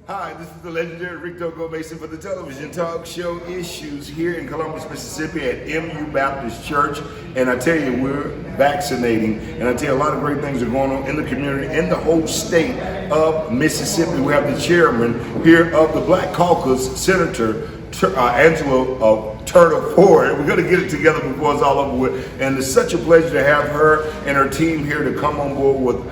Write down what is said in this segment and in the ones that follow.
Hi, this is the legendary Rick Dogo Mason for the television talk show Issues here in Columbus, Mississippi at MU Baptist Church. And I tell you, we're vaccinating. And I tell you, a lot of great things are going on in the community, in the whole state of Mississippi. We have the chairman here of the Black Caucus, Senator Angela Turner Ford. We're going to get it together before it's all over with. And it's such a pleasure to have her and her team here to come on board with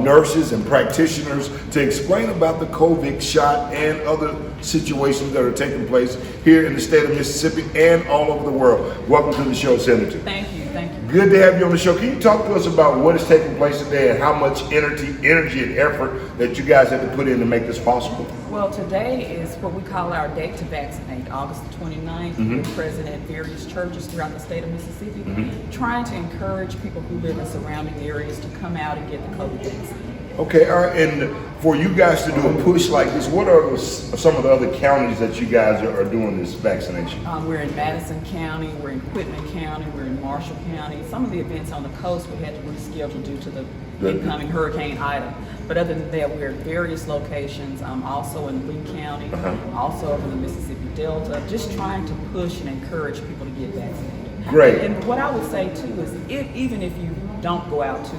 nurses and practitioners to explain about the COVID shot and other situations that are taking place here in the state of Mississippi and all over the world. Welcome to the show, Senator. Thank you. Good to have you on the show. Can you talk to us about what is taking place today and how much energy and effort that you guys had to put in to make this possible? Well, today is what we call our date to vaccinate, August the 29th. We're present at various churches throughout the state of Mississippi, trying to encourage people who live in surrounding areas to come out and get the COVID vaccine. Okay, all right. And for you guys to do a push like this, what are some of the other counties that you guys are doing this vaccination? We're in Madison County, we're in Quitman County, we're in Marshall County. Some of the events on the coast we had to reschedule due to the incoming Hurricane Ida. But other than that, we're at various locations, also in Lee County, also over the Mississippi Delta, just trying to push and encourage people to get vaccinated. Great. And what I would say too is even if you don't go out to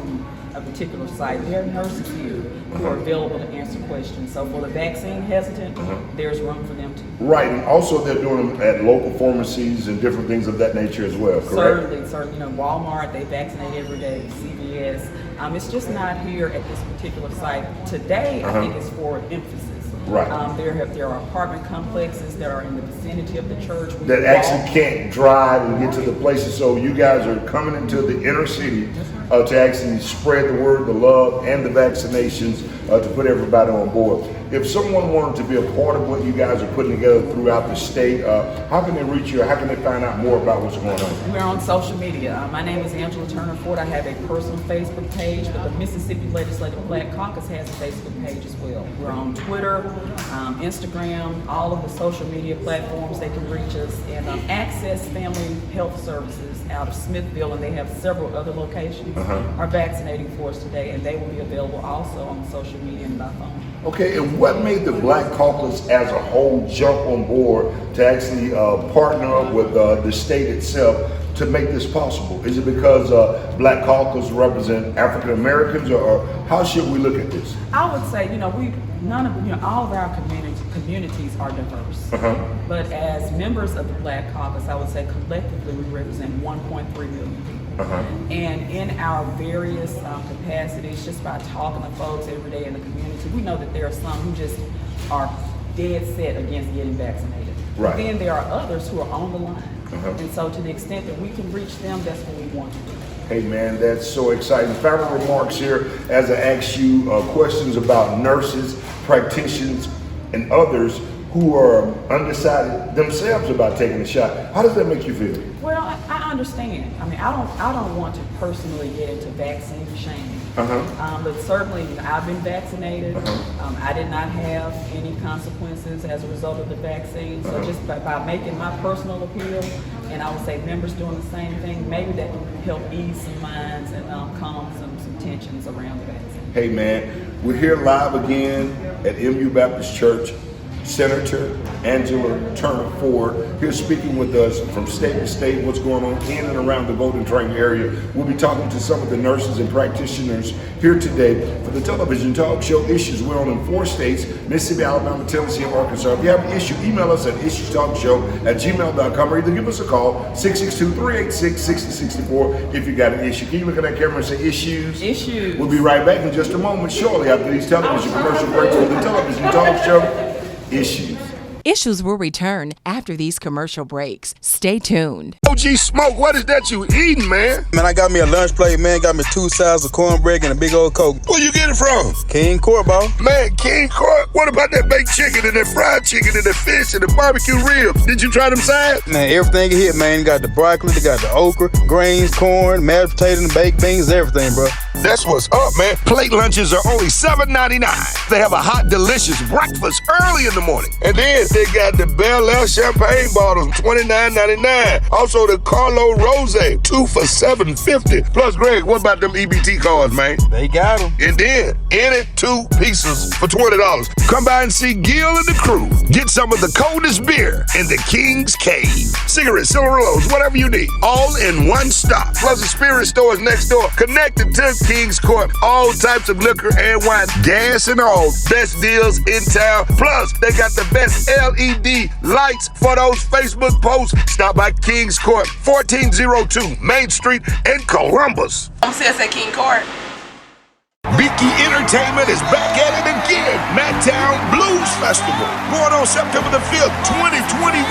a particular site, there are nurses here who are available to answer questions. So for the vaccine hesitant, there's room for them too. Right, and also they're doing them at local pharmacies and different things of that nature as well, correct? Certainly. You know, Walmart, they vaccinate every day, CVS. It's just not here at this particular site. Today, I think it's for emphasis. Right. There are apartment complexes that are in the vicinity of the church. That actually can't drive and get to the places. So you guys are coming into the inner city to actually spread the word, the love, and the vaccinations to put everybody on board. If someone wanted to be a part of what you guys are putting together throughout the state, how can they reach you? How can they find out more about what's going on? We're on social media. My name is Angela Turner Ford. I have a personal Facebook page, but the Mississippi Legislative Black Caucus has a Facebook page as well. We're on Twitter, Instagram, all of the social media platforms. They can reach us. And Access Family Health Services out of Smithville, and they have several other locations, are vaccinating for us today, and they will be available also on social media and by phone. Okay, and what made the Black Caucus as a whole jump on board to actually partner up with the state itself to make this possible? Is it because Black Caucus represent African Americans, or how should we look at this? I would say, all of our communities are diverse. But as members of the Black Caucus, I would say collectively we represent 1.3 million people. And in our various capacities, just by talking to folks every day in the community, we know that there are some who just are dead set against getting vaccinated. Right. But then there are others who are on the line. And so to the extent that we can reach them, that's what we want to do. Hey man, that's so exciting. Final remarks here as I ask you questions about nurses, practitioners, and others who are undecided themselves about taking the shot. How does that make you feel? Well, I understand. I don't want to personally get into vaccine shaming. But certainly, I've been vaccinated. I did not have any consequences as a result of the vaccine. So just by making my personal appeal, and I would say members doing the same thing, maybe that can help ease some minds and calm some tensions around the vaccine. Hey man, we're here live again at MU Baptist Church. Senator Angela Turner Ford here speaking with us from state to state, what's going on in and around the Golden Triangle area. We'll be talking to some of the nurses and practitioners here today for the television talk show Issues. We're on in 4 states, Mississippi, Alabama, Tennessee, and Arkansas. If you have an issue, email us at issuestalkshow@gmail.com or either give us a call, 662-386-6064 if you got an issue. Can you look at that camera and say issues? Issues. We'll be right back in just a moment, shortly after these television commercial breaks for the television talk show Issues. Issues will return after these commercial breaks. Stay tuned. OG Smoke, what is that you eating, man? Man, I got me a lunch plate, man. Got me 2 sides of cornbread and a big old Coke. Where you get it from? King Court, ball. Man, King Court, what about that baked chicken and that fried chicken and the fish and the barbecue ribs? Did you try them sides? Man, everything hit, man. Got the broccoli, they got the okra, greens, corn, mashed potatoes, and baked beans, everything, bro. That's what's up, man. Plate lunches are only $7.99. They have a hot, delicious breakfast early in the morning. And then they got the Bel Air champagne bottles, $29.99. Also the Carlo Rose, 2 for $7.50. Plus, Greg, what about them EBT cards, man? They got them. And then, any 2 pieces for $20. Come by and see Gil and the crew. Get some of the coldest beer in the King's Cave. Cigarettes, cigarillos, whatever you need. All in one stop. Plus, the spirit store is next door, connected to King's Court. All types of liquor and wine, gas and all. Best deals in town. Plus, they got the best LED lights for those Facebook posts. Stop by King's Court, 1402 Main Street in Columbus. I'm Sis at King Court. Beaky Entertainment is back at it again. Madtown Blues Festival, going on September the 5th, 2021,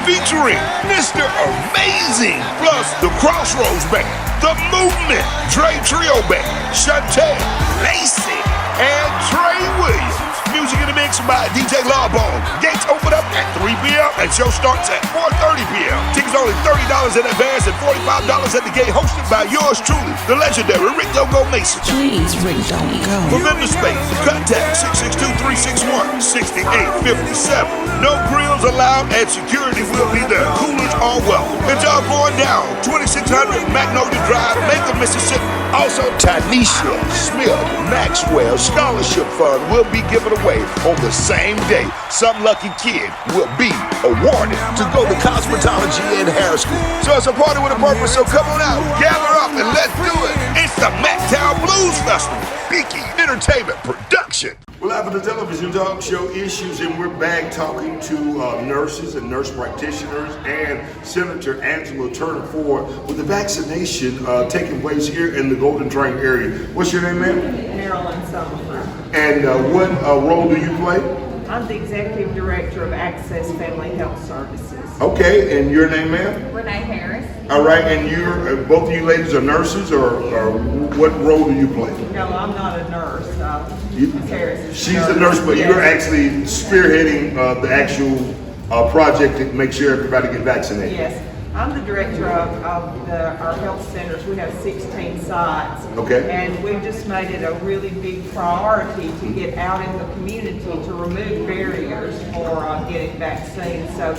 featuring Mr. Amazing, plus the Crossroads Band, The Movement, Dre Trio Band, Chantel, Lacey, and Trey Williams. Music in the mix by DJ Lawbone. Gates open up at 3 p.m. and show starts at 4:30 p.m. Tickets only $30 in advance and $45 at the gate. Hosted by yours truly, the legendary Rick Go Mason. Please, Rick, don't go. For vendor space, contact 662-361-6857. No grills allowed and security will be there. Coolers are welcome. It's all going down. 2600 Magnolia Drive, Macon, Mississippi. Also, Tanisha Smith Maxwell Scholarship Fund will be given away on the same day. Some lucky kid will be awarded to go to cosmetology in Harris School. So it's a party with a purpose, so come on out, gather up, and let's do it. It's the Madtown Blues Festival, Beaky Entertainment Production. We're live on the television talk show Issues, and we're back talking to nurses and nurse practitioners and Senator Angela Turner Ford with the vaccination taking place here in the Golden Triangle area. What's your name, ma'am? Marilyn Summerford. And what role do you play? I'm the Executive Director of Access Family Health Services. Okay, and your name, ma'am? Renee Harris. All right, and you're both of you ladies are nurses, or what role do you play? No, I'm not a nurse. Ms. Harris is She's the nurse, but Yes. you're actually spearheading the actual project to make sure everybody get vaccinated. Yes. I'm the director of our health centers. We have 16 sites. Okay. And we've just made it a really big priority to get out in the community to remove barriers for getting vaccines. So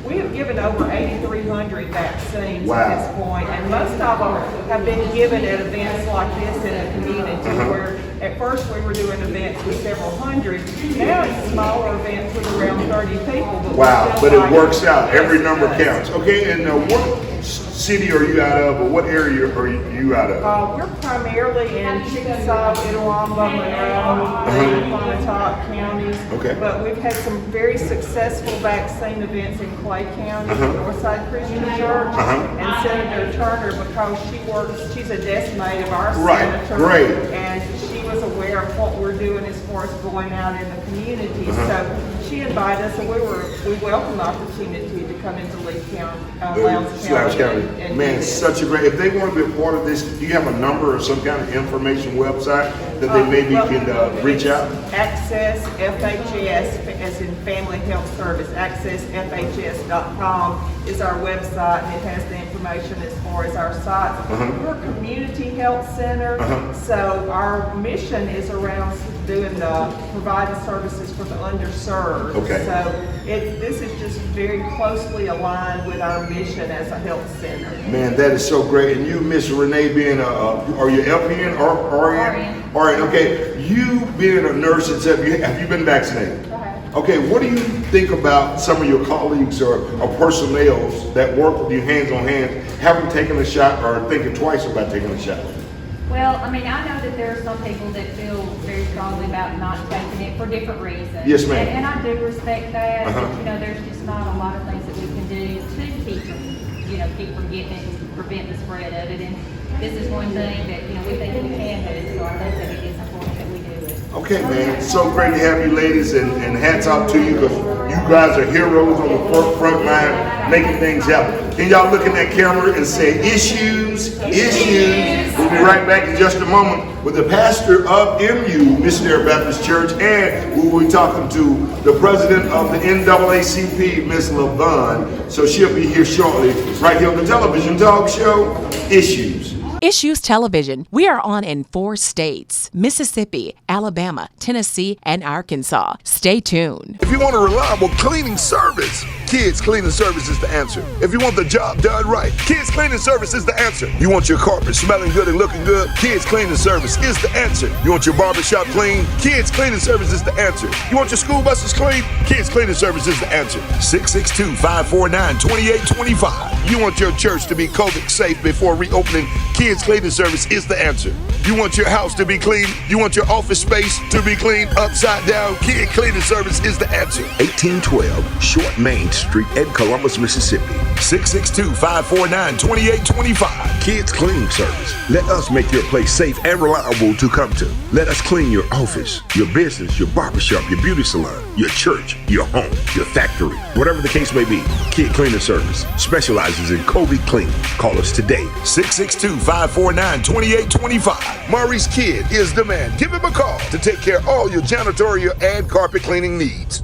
we have given over 8,300 vaccines Wow. at this point, and most of them have been given at events like this in a community where at first we were doing events with several hundred. Now it's smaller events with around 30 people. But Wow, we but feel it like works out. Every yes, number it does. counts. Okay, and what city are you out of, or what area are you out of? We're primarily in Chickasaw, Itawamba, Monroe, Pontotoc counties. Okay. But we've had some very successful vaccine events in Clay County, Northside Christian Church, and Senator Turner, because she's a desk-mate of our Right, senator. great. And she was aware of what we're doing as far as going out in the community. So she invited us, and we welcome the opportunity to come into Lee County, Lowndes County. and Man, do this. such a great. If they want to be a part of this, do you have a number or some kind of information website that they maybe Well, can reach out? Access FHS, as in Family Health Service, accessfhs.com is our website, and it has the information as far as our sites. We're a community health center, so our mission is around providing services for the underserved. Okay. So this is just very closely aligned with our mission as a health center. Man, that is so great. And you, Miss Renee, being are you LPN or RN? RN. Okay. You being a nurse and stuff, have you been vaccinated? Okay. What do you think about some of your colleagues or personnel that work with you hands on hands, haven't taken a shot or thinking twice about taking a shot? Well, I mean, I know that there are some people that feel very strongly about not taking it for different reasons. Yes, ma'am. And I do respect that. But, there's just not a lot of things that we can do to keep from getting it, prevent the spread of it. And this is one thing that, we think we can do. So I think that it is important that we do it. Okay, man. It's so great to have you ladies, and hats off to you because you guys are heroes on the front line making things happen. Can y'all look in that camera and say issues, issues? We'll be right back in just a moment with the pastor of MU, Missionary Baptist Church, and we will be talking to the president of the NAACP, Ms. LaVon. So she'll be here shortly, right here on the television talk show, Issues. Issues Television. We are on in 4 states: Mississippi, Alabama, Tennessee, and Arkansas. Stay tuned. If you want a reliable cleaning service, Kids Cleaning Service is the answer. If you want the job done right, Kids Cleaning Service is the answer. You want your carpet smelling good and looking good, Kids Cleaning Service is the answer. You want your barbershop clean, Kids Cleaning Service is the answer. You want your school buses clean, Kids Cleaning Service is the answer. 662-549-2825. You want your church to be COVID safe before reopening, Kids Cleaning Service is the answer. You want your house to be clean, you want your office space to be clean upside down, Kids Cleaning Service is the answer. 1812 Short Main Street in Columbus, Mississippi. 662-549-2825. Kids Cleaning Service. Let us make your place safe and reliable to come to. Let us clean your office, your business, your barbershop, your beauty salon, your church, your home, your factory. Whatever the case may be, Kid Cleaning Service specializes in COVID cleaning. Call us today. 662-549-2825. Maurice Kidd is the man. Give him a call to take care of all your janitorial and carpet cleaning needs.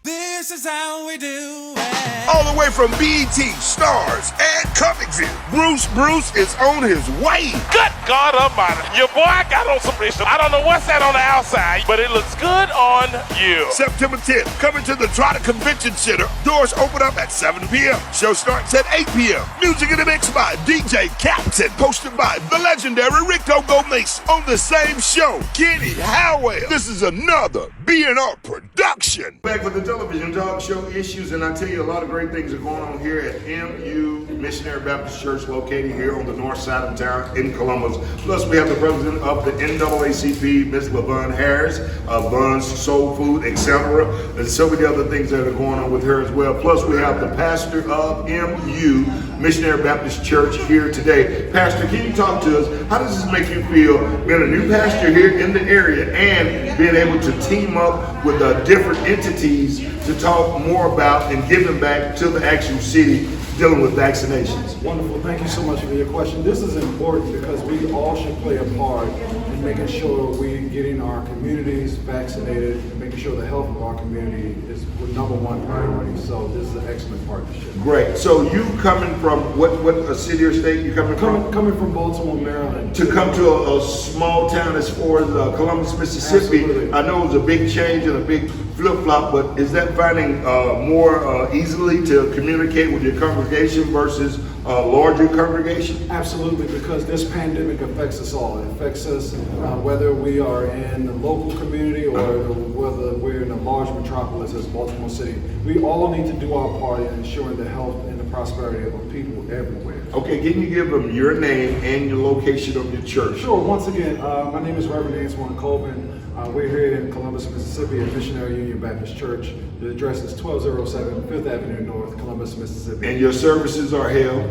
This is how we do it. All the way from BET, Stars, and Comic View, Bruce is on his way. Good God Almighty. Your boy got on some issues. I don't know what's that on the outside, but it looks good on you. September 10th, coming to the Trotter Convention Center. Doors open up at 7 p.m. Show starts at 8 p.m. Music in the mix by DJ Captain. Hosted by the legendary Rick Togo Mason. On the same show, Kenny Howell. This is another B&R production. Back with the television talk show Issues, and I tell you, a lot of great things are going on here at MU Missionary Baptist Church, located here on the north side of town in Columbus. Plus, we have the president of the NAACP, Ms. LaVon Harris, Buns, Soul Food, etc. And so many other things that are going on with her as well. Plus, we have the pastor of MU Missionary Baptist Church here today. Pastor, can you talk to us? How does this make you feel being a new pastor here in the area and being able to team up with different entities to talk more about and giving back to the actual city dealing with vaccinations? Wonderful. Thank you so much for your question. This is important because we all should play a part in making sure we're getting our communities vaccinated and making sure the health of our community is number one priority. So this is an excellent partnership. Great. So you coming from what city or state you coming from? Coming from Baltimore, Maryland. To come to a small town as far as Columbus, Mississippi. Absolutely. I know it was a big change and a big flip-flop, but is that finding more easily to communicate with your congregation versus a larger congregation? Absolutely, because this pandemic affects us all. It affects us whether we are in the local community or whether we're in a large metropolis as Baltimore City. We all need to do our part in ensuring the health and the prosperity of people everywhere. Okay, can you give them your name and your location of your church? Sure. Once again, my name is Reverend Antoine Colvin. We're here in Columbus, Mississippi at Missionary Union Baptist Church. The address is 1207 5th Avenue North, Columbus, Mississippi. And your services are held?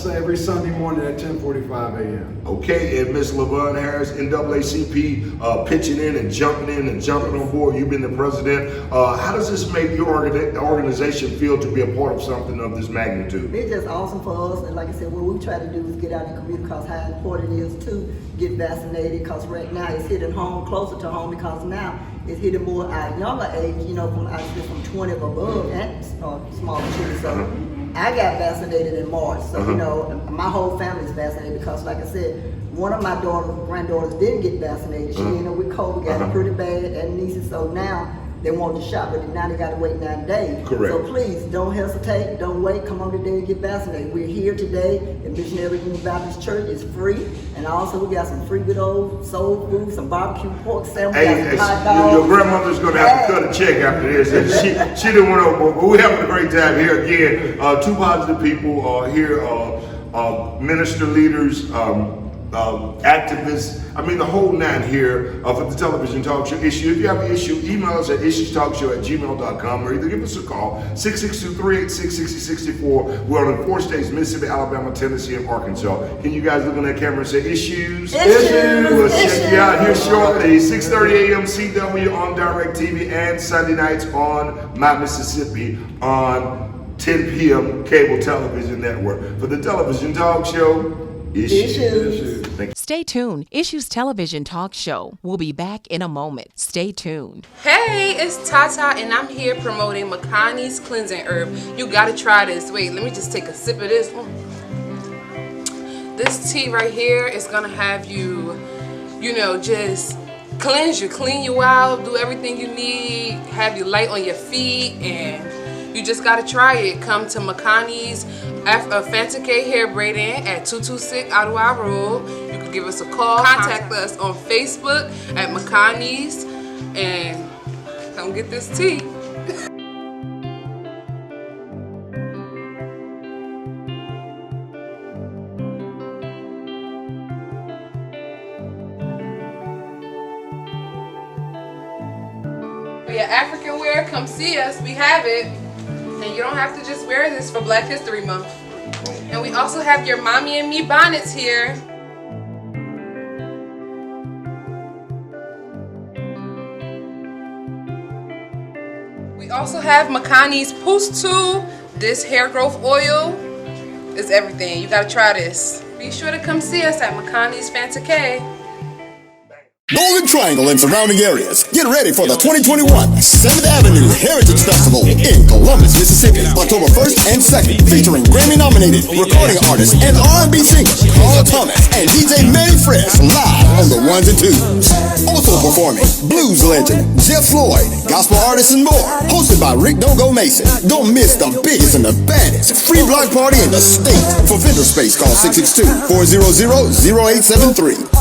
Every Sunday morning at 10:45 a.m. Okay, and Ms. LaVon Harris, NAACP, pitching in and jumping on board. You've been the president. How does this make your organization feel to be a part of something of this magnitude? It's just awesome for us, and like I said, what we try to do is get out in the community because how important it is to get vaccinated, because right now it's hitting home, closer to home, because now it's hitting more our younger age, from 20 and above and smaller children. So I got vaccinated in March, so my whole family is vaccinated because, like I said, one of my granddaughters didn't get vaccinated. She ended up with COVID, got it pretty bad, and nieces. So now they want to shop, but now they got to wait 9 days. Correct. So please don't hesitate, don't wait. Come on today and get vaccinated. We're here today at Missionary Union Baptist Church. It's free, and also we got some free good old soul food, some barbecue pork sandwiches, Hey, hot dogs. your grandmother's going to have to cut a check after this. And she didn't want to, but we're having a great time here again. Two positive people here, minister leaders, activists. I mean, the whole nine here for the television talk show issue. If you have an issue, email us at issuestalkshow@gmail.com or either give us a call, 662-386-6064. We're on in 4 states, Mississippi, Alabama, Tennessee, and Arkansas. Can you guys look in that camera and say issues? We'll check you out here shortly. 6:30 a.m. CW on DirecTV and Sunday nights on My Mississippi on 10 p.m. cable television network. For the television talk show, Issues. Stay tuned. Issues Television Talk Show. We'll be back in a moment. Stay tuned. Hey, it's Tata, and I'm here promoting Makani's Cleansing Herb. You gotta try this. Wait, let me just take a sip of this. This tea right here is gonna have you, just cleanse you, clean you out, do everything you need, have you light on your feet, and you just gotta try it. Come to Makani's Fanta K Hair Braiding at 226 Ottawa Road. You can give us a call. Contact us on Facebook at Makani's and come get this tea. For your African wear, come see us. We have it. And you don't have to just wear this for Black History Month. And we also have your Mommy and Me bonnets here. We also have Makani's Pustu. This hair growth oil is everything. You gotta try this. Be sure to come see us at Makani's Fanta K. Golden Triangle and surrounding areas. Get ready for the 2021 7th Avenue Heritage Festival in Columbus, Mississippi, October 1st and 2nd, featuring Grammy-nominated recording artist and R&B singer Carl Thomas and DJ Manny Fresh live on the ones and twos. Also performing blues legend Jeff Floyd, gospel artists and more. Hosted by Rick Dogo Mason. Don't miss the biggest and the baddest free block party in the state. For vendor space, call 662-400-0873.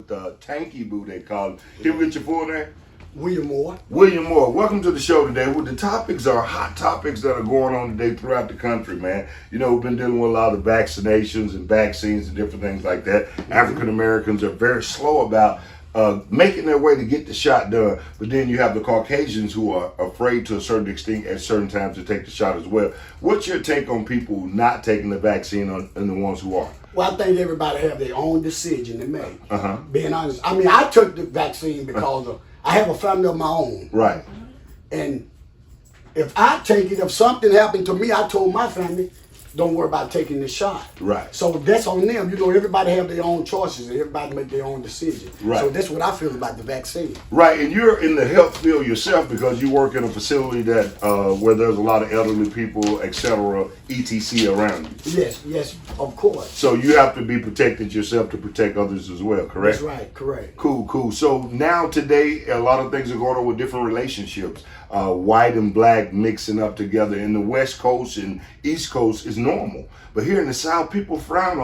The Tanky Boo, they call it. Can we get your full name? William Moore. William Moore. Welcome to the show today. Well, the topics are hot topics that are going on today throughout the country, man. We've been dealing with a lot of vaccinations and vaccines and different things like that. African Americans are very slow about making their way to get the shot done. But then you have the Caucasians who are afraid to a certain extent at certain times to take the shot as well. What's your take on people not taking the vaccine and the ones who are? Well, I think everybody have their own decision to make. Being honest, I mean, I took the vaccine because I have a family of my own. Right. And if I take it, if something happened to me, I told my family, don't worry about taking the shot. Right. So that's on them. Everybody have their own choices and everybody make their own decision. Right. So that's what I feel about the vaccine. Right, and you're in the health field yourself because you work in a facility that where there's a lot of elderly people, etc., etc. around you. Yes, of course. So you have to be protected yourself to protect others as well, correct? That's right, correct. Cool. So now today, a lot of things are going on with different relationships. White and black mixing up together in the West Coast and East Coast is normal. But here in the South, people frown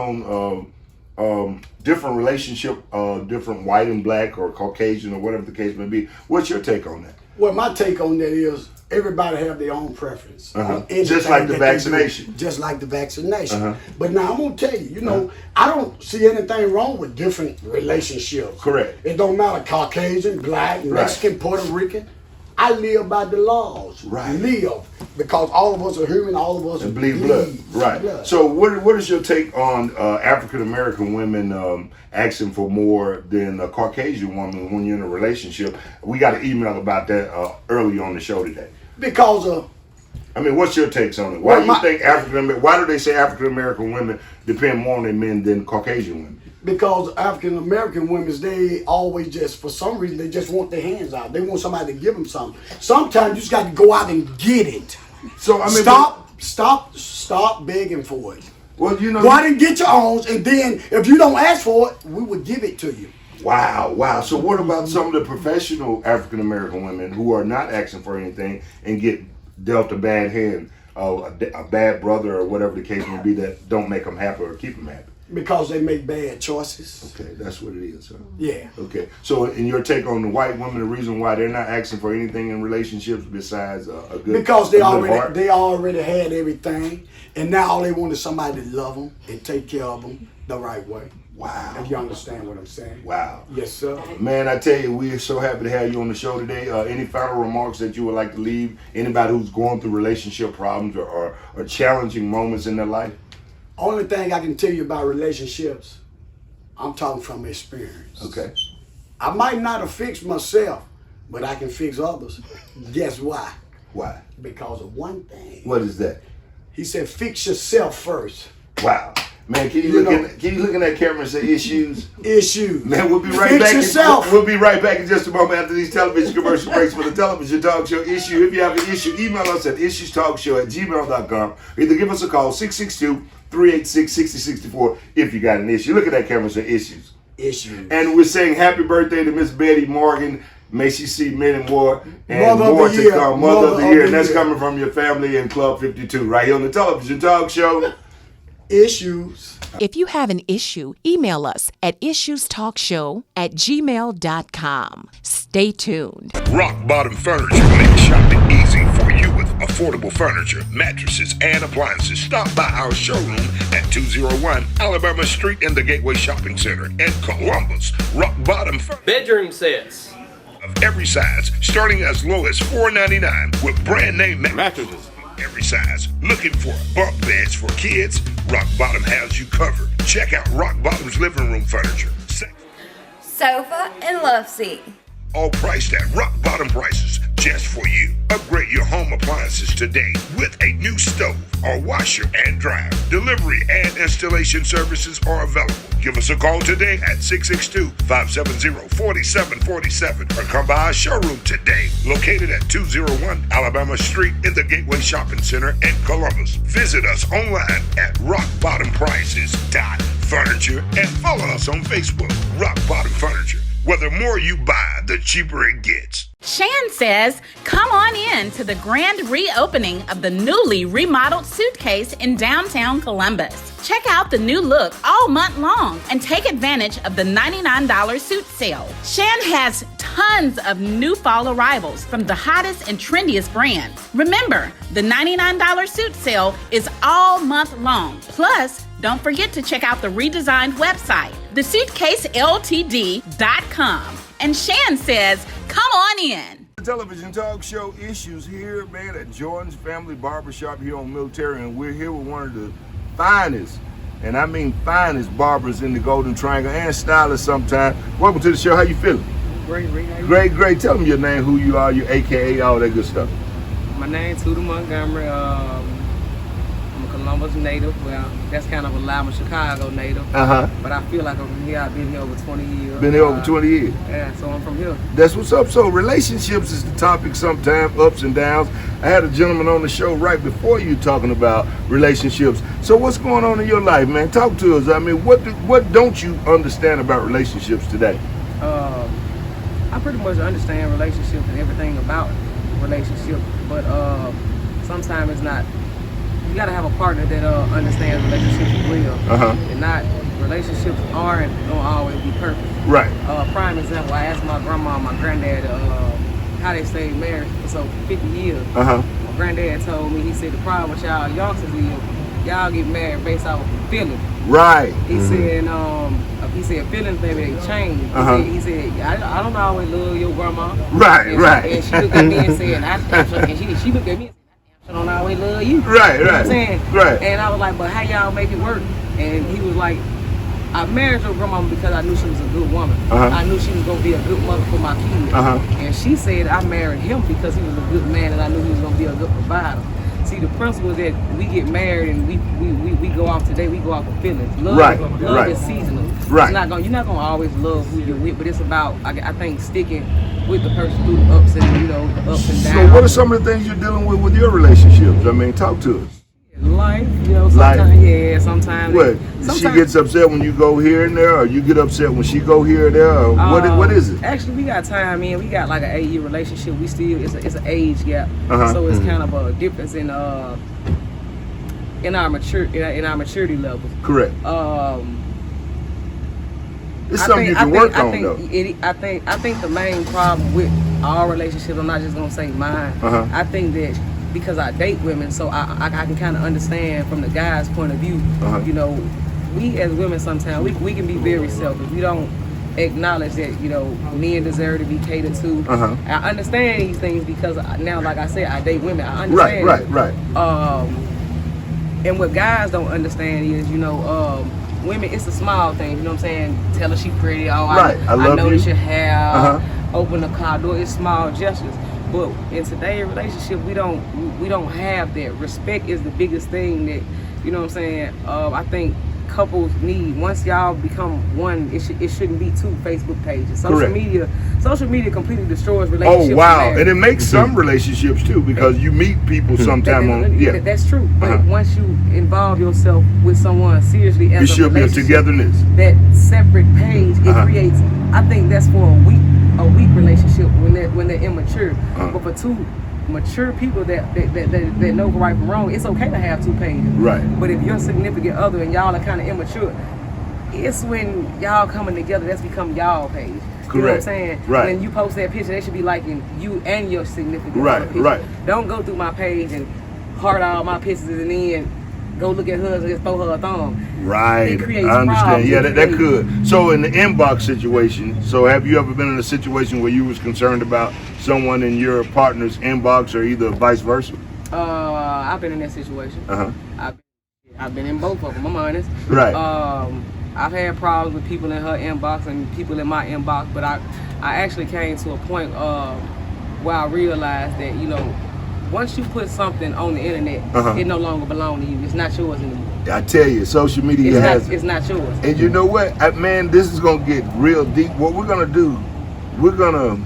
on different relationship, different white and black or Caucasian or whatever the case may be. What's your take on that? Well, my take on that is everybody have their own preference. Just like the vaccination. Just like the vaccination. But now I'm going to tell you, I don't see anything wrong with different relationships. Correct. It don't matter Caucasian, black, Mexican, Puerto Rican. I live by the laws. Right. Live. Because all of us are human, all of us bleed blood. Right. Blood. So what is your take on African American women asking for more than a Caucasian woman when you're in a relationship? We got an email about that early on the show today. Because what's your takes on it? Why do you think why do they say African American women depend more on their men than Caucasian women? Because African American women, they always just, for some reason, they just want their hands out. They want somebody to give them something. Sometimes you just got to go out and get it. So stop begging for it. Well, go out and get your own, and then if you don't ask for it, we will give it to you. Wow. So what about some of the professional African American women who are not asking for anything and get dealt a bad hand, a bad brother or whatever the case may be that don't make them happy or keep them happy? Because they make bad choices. Okay, that's what it is, huh? Yeah. Okay, so in your take on the white women, the reason why they're not asking for anything in relationships besides a good Because they a good heart? already had everything, and now all they want is somebody to love them and take care of them the right way. Wow. If you understand what I'm saying. Wow. Yes, sir. Man, I tell you, we're so happy to have you on the show today. Any final remarks that you would like to leave? Anybody who's going through relationship problems or challenging moments in their life? Only thing I can tell you about relationships, I'm talking from experience. Okay. I might not have fixed myself, but I can fix others. Guess why? Why? Because of one thing. What is that? He said, fix yourself first. Wow. Man, can you look in that camera and say issues? Issues. Man, we'll be right Fix back. yourself. We'll be right back in just a moment after these television commercial breaks for the television talk show Issue. If you have an issue, email us at issuestalkshow@gmail.com. Either give us a call, 662-386-6064 if you got an issue. Look at that camera and say issues. Issues. And we're saying happy birthday to Miss Betty Morgan. May she see many more and Mother of more the to year. come. Mother of the year. And that's year. coming from your family in Club 52 right here on the television talk show. Issues. If you have an issue, email us at issuestalkshow@gmail.com. Stay tuned. Rock Bottom Furniture makes shopping easy for you with affordable furniture, mattresses, and appliances. Stop by our showroom at 201 Alabama Street in the Gateway Shopping Center in Columbus. Rock Bottom Furniture. Bedroom sets of every size, starting as low as $4.99 with brand name mattresses. Every size. Looking for bunk beds for kids? Rock Bottom has you covered. Check out Rock Bottom's living room furniture. Sofa and love seat. All priced at rock bottom prices just for you. Upgrade your home appliances today with a new stove or washer and dryer. Delivery and installation services are available. Give us a call today at 662-570-4747 or come by our showroom today, located at 201 Alabama Street in the Gateway Shopping Center in Columbus. Visit us online at rockbottomprices.furniture and follow us on Facebook, Rock Bottom Furniture. Where the more you buy, the cheaper it gets. Shan says, come on in to the grand reopening of the newly remodeled Suitcase in downtown Columbus. Check out the new look all month long and take advantage of the $99 suit sale. Shan has tons of new fall arrivals from the hottest and trendiest brands. Remember, the $99 suit sale is all month long. Plus, don't forget to check out the redesigned website, thesuitcaseltd.com. And Shan says, come on in. The television talk show Issues here, man, at Jordan's Family Barbershop here on Military, and we're here with one of the finest, and I mean finest barbers in the Golden Triangle and stylists sometimes. Welcome to the show. How you feeling? Great, Rick. Great. Tell them your name, who you are, your AKA, all that good stuff. My name's Tudor Montgomery. I'm a Columbus native. Well, that's kind of a lie. I'm a Chicago native. But I feel like I'm from here. I've been here over 20 years. Been here over 20 years. Yeah, so I'm from here. That's what's up. So relationships is the topic sometimes, ups and downs. I had a gentleman on the show right before you talking about relationships. So what's going on in your life, man? Talk to us. I mean, what don't you understand about relationships today? I pretty much understand relationships and everything about relationships, but sometimes it's not. You gotta have a partner that understands relationships as well. And not relationships aren't gonna always be perfect. Right. Prime example, I asked my grandma and my granddad how they stayed married for so 50 years. My granddad told me, he said the problem with y'all youngsters is y'all get married based off of feelings. Right. He said feelings maybe they change. He said I don't always love your grandma. Right. And she looked at me and said, she looked at me and said, I don't always love you. Right. You know what I'm saying? Right. And I was like, but how y'all make it work? And he was like, I married your grandma because I knew she was a good woman. I knew she was gonna be a good mother for my kids. And she said I married him because he was a good man and I knew he was gonna be a good provider. See, the principle is that we get married and we go off today, we go off of feelings. Love is seasonal. It's not gonna, you're not gonna always love who you're with, but it's about, I think, sticking with the person through the ups and the ups and downs. So what are some of the things you're dealing with your relationships? I mean, talk to us. Life, sometimes. What? She gets upset when you go here and there, or you get upset when she go here and there, or what is it? Actually, we got time in. We got like an 8-year relationship. We still, it's an age gap, so it's kind of a difference in our maturity levels. Correct. It's something you can work on, though. I think the main problem with all relationships, I'm not just gonna say mine. I think that because I date women, so I can kind of understand from the guy's point of view. You know, we as women sometimes we can be very selfish. We don't acknowledge that, you know, men deserve to be catered to. I understand these things because now, like I said, I date women. I understand. Right. And what guys don't understand is, you know, women, it's the small things. You know what I'm saying? Tell her she pretty. Oh, I notice your hair. Open the car door. It's small gestures. But in today's relationship, we don't have that. Respect is the biggest thing that, you know what I'm saying. I think couples need, once y'all become one, it shouldn't be two Facebook pages. Social media completely destroys relationships. Oh wow, and it makes some relationships too, because you meet people sometime on. Yeah, that's true. But once you involve yourself with someone seriously as it should be a togetherness. That separate page it creates. I think that's for a weak relationship when they're immature. But for two mature people that know right from wrong, it's okay to have two pages. Right. But if your significant other and y'all are kind of immature, it's when y'all coming together that's become y'all page. Correct. You know what I'm saying? Right. When you post that picture, they should be liking you and your significant right. other picture. Right. Don't go through my page and heart all my pictures and then go look at hers and just throw her a thumb. Right. It creates I understand. problems. Yeah, that could. So in the inbox situation, so have you ever been in a situation where you was concerned about someone in your partner's inbox or either vice versa? I've been in that situation. I've been in both of them, I'm honest. Right. I've had problems with people in her inbox and people in my inbox, but I actually came to a point where I realized that, you know, once you put something on the internet, it no longer belongs to you. It's not yours anymore. I tell you, social media it's not yours. And you know what, man, this is gonna get real deep. What we're gonna do, we're gonna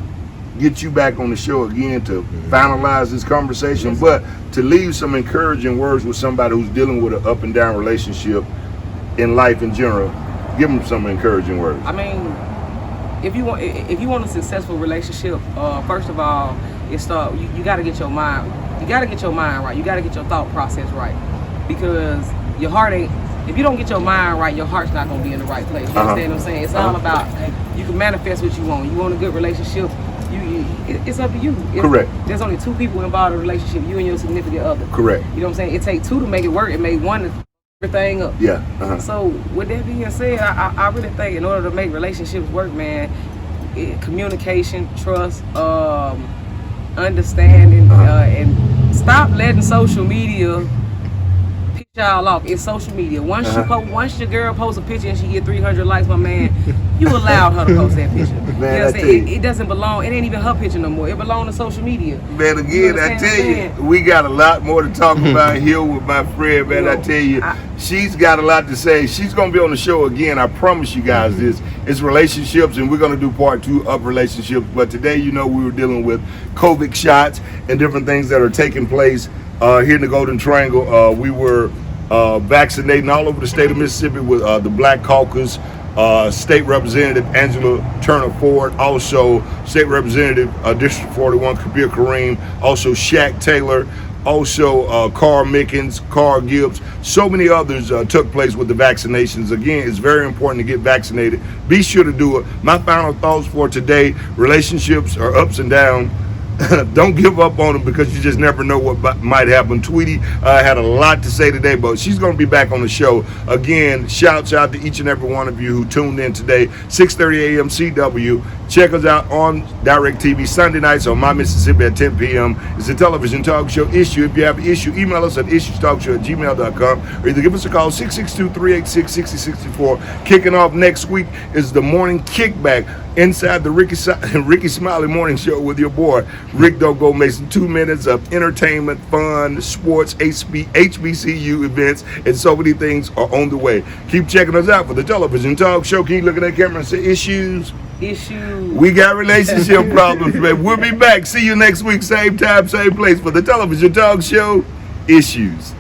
get you back on the show again to finalize this conversation, but to leave some encouraging words with somebody who's dealing with an up and down relationship in life in general. Give them some encouraging words. I mean, if you want a successful relationship, first of all, you got to get your mind. You got to get your mind right. You got to get your thought process right, because your heart ain't. If you don't get your mind right, your heart's not gonna be in the right place. You understand what I'm saying? It's all about, you can manifest what you want. You want a good relationship. It's up to you. Correct. There's only two people involved in a relationship, you and your significant other. Correct. You know what I'm saying? It takes two to make it work. It made one to everything up. Yeah. So with that being said, I really think in order to make relationships work, man, communication, trust, understanding, and stop letting social media piss y'all off. It's social media. Once your girl posts a picture and she get 300 likes, my man, you allowed her to post that picture. Man, you know what I'm saying? It doesn't belong. It ain't even her picture no more. It belongs to social media. Man, again, I tell you, we got a lot more to talk about here with my friend, man. I tell you, she's got a lot to say. She's going to be on the show again. I promise you guys this. It's relationships, and we're going to do part 2 of relationships. But today, you know, we were dealing with COVID shots and different things that are taking place here in the Golden Triangle. We were vaccinating all over the state of Mississippi with the Black Caucus. State Representative Angela Turner Ford, also State Representative District 41 Kabir Kareem, also Shaq Taylor, also Carl Mickens, Carl Gibbs. So many others took place with the vaccinations. Again, it's very important to get vaccinated. Be sure to do it. My final thoughts for today: relationships are ups and downs. Don't give up on them, because you just never know what might happen. Tweety had a lot to say today, but she's going to be back on the show. Again, shouts out to each and every one of you who tuned in today. 6:30 a.m. CW. Check us out on DirecTV Sunday nights on My Mississippi at 10 p.m. It's a television talk show Issue. If you have an issue, email us at issuestalkshow@gmail.com, or either give us a call 662-386-6064. Kicking off next week is the morning kickback inside the Ricky Smiley Morning Show with your boy Rick Dogo Mason. 2 minutes of entertainment, fun, sports, HBCU events, and so many things are on the way. Keep checking us out for the television talk show. Can you look at that camera and say issues? We got relationship problems, man. We'll be back. See you next week, same time, same place, for the television talk show Issues.